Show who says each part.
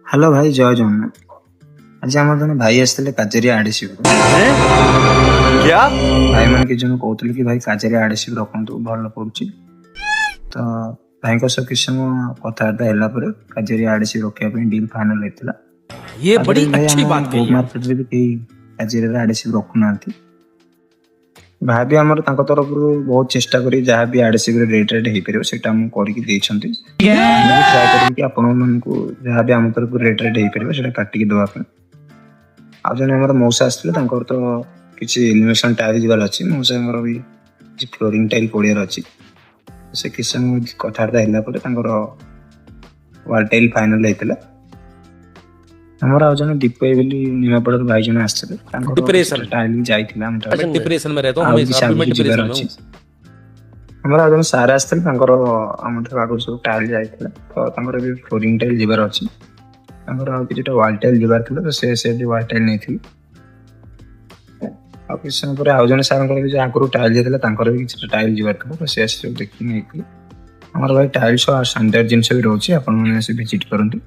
Speaker 1: Hello ଭାଇ, ଜୟ ଜଗନ୍ନାଥ। ଆଜି ଆମର ଜଣେ ଭାଇ ଆସିଥିଲେ କାଜେରିଆ ଆଡିସିଭ। ଭାଇ ମାନେ କିଛି ଜଣ କହୁଥିଲେ କି ଭାଇ କାଜେରିଆ ଆଡିସିଭ ରଖନ୍ତୁ, ଭଲ ପଡୁଛି। ତ ଭାଇଙ୍କ ସହ କିଛି ସମୟ କଥାବାର୍ତ୍ତା ହେଲା ପରେ କାଜେରିଆ ଆଡିସିଭ ରଖିବା ପାଇଁ ଡିଲ୍ ଫାଇନାଲ ହେଇଥିଲା।
Speaker 2: ये
Speaker 1: ତାପରେ
Speaker 2: बड़ी
Speaker 1: ଭାଇ
Speaker 2: अच्छी
Speaker 1: ଆମ
Speaker 2: बात
Speaker 1: ଗୋ
Speaker 2: कही आप।
Speaker 1: ମାର୍କେଟରେ ବି କେହି କାଜେରିଆ ଆଡିସିଭ ରଖୁନାହାନ୍ତି। ଭାଇ ବି ଆମର ତାଙ୍କ ତରଫରୁ ବହୁତ ଚେଷ୍ଟା କରି ଯାହା ବି ଆଡିସିଭ ରେଟ୍ ହେଇପାରିବ ସେଇଟା ଆମକୁ କରିକି ଦେଇଛନ୍ତି। ଆମେ ବି ଟ୍ରାଏ କରିବୁ କି ଆପଣମାନଙ୍କୁ ଯାହା ବି ଆମ ତରଫରୁ ରେଟ୍ ହେଇପାରିବ ସେଇଟା କାଟିକି ଦେବା ପାଇଁ। ଆଉ ଜଣେ ଆମର ମଉସା ଆସିଥିଲେ, ତାଙ୍କର ତ କିଛି ଏଲିମିନେସନ ଟାଇଲ୍ ଯିବାର ଅଛି। ମଉସାଙ୍କର ବି କିଛି ଫ୍ଲୋରିଂ ଟାଇଲ୍ ପଡ଼ିବାର ଅଛି। ସେ କିଛି ସମୟ କଥାବାର୍ତ୍ତା ହେଲା ପରେ ତାଙ୍କର ୱାଲ୍ ଟାଇଲ୍ ଫାଇନାଲ ହେଇଥିଲା। ଆମର ଆଉ ଜଣେ ଦୀପ ବୋଲି ନିମାପଡ଼ାରୁ ଭାଇ ଜଣେ ଆସିଥିଲେ, ତାଙ୍କର
Speaker 2: डिप्रेशन
Speaker 1: କିଛିଟା ଟାଇଲ୍ ଯାଇଥିଲା ଆମ ଠାରୁ।
Speaker 2: मैं डिप्रेशन में रहता हूँ
Speaker 1: ଆଉ
Speaker 2: हमेशा,
Speaker 1: କିଛି
Speaker 2: अभी मैं
Speaker 1: ଆଗକୁ ଯିବାର
Speaker 2: डिप्रेशन में
Speaker 1: ଅଛି।
Speaker 2: हूँ।
Speaker 1: ଆମର ଆଉ ଜଣେ ସାର୍ ଆସିଥିଲେ, ତାଙ୍କର ଆମଠାରୁ ଆଗରୁ ସବୁ ଟାଇଲ୍ ଯାଇଥିଲା, ତ ତାଙ୍କର ବି ଫ୍ଲୋରିଂ ଟାଇଲ୍ ଯିବାର ଅଛି। ତାଙ୍କର ଆଉ କିଛିଟା ୱାଲ୍ ଟାଇଲ୍ ଯିବାର ଥିଲା, ତ ସେ ୱାଲ୍ ଟାଇଲ୍ ନେଇଥିଲେ। ଆଉ କିଛି ସମୟ ପରେ ଆଉ ଜଣେ ସାର୍ଙ୍କର ବି ଆଗରୁ ଟାଇଲ୍ ଯାଇଥିଲା, ତାଙ୍କର ବି କିଛିଟା ଟାଇଲ୍ ଯିବାର ଥିଲା, ତ ସେ ଆସି ସବୁ ଦେଖିକି ନେଇଥିଲେ। ଆମର ଭାଇ ଟାଇଲ୍ ସହ ସାନିଟାରୀ ଜିନିଷ ବି ରହୁଛି, ଆପଣମାନେ ଆସି ଭିଜିଟ୍ କରନ୍ତୁ।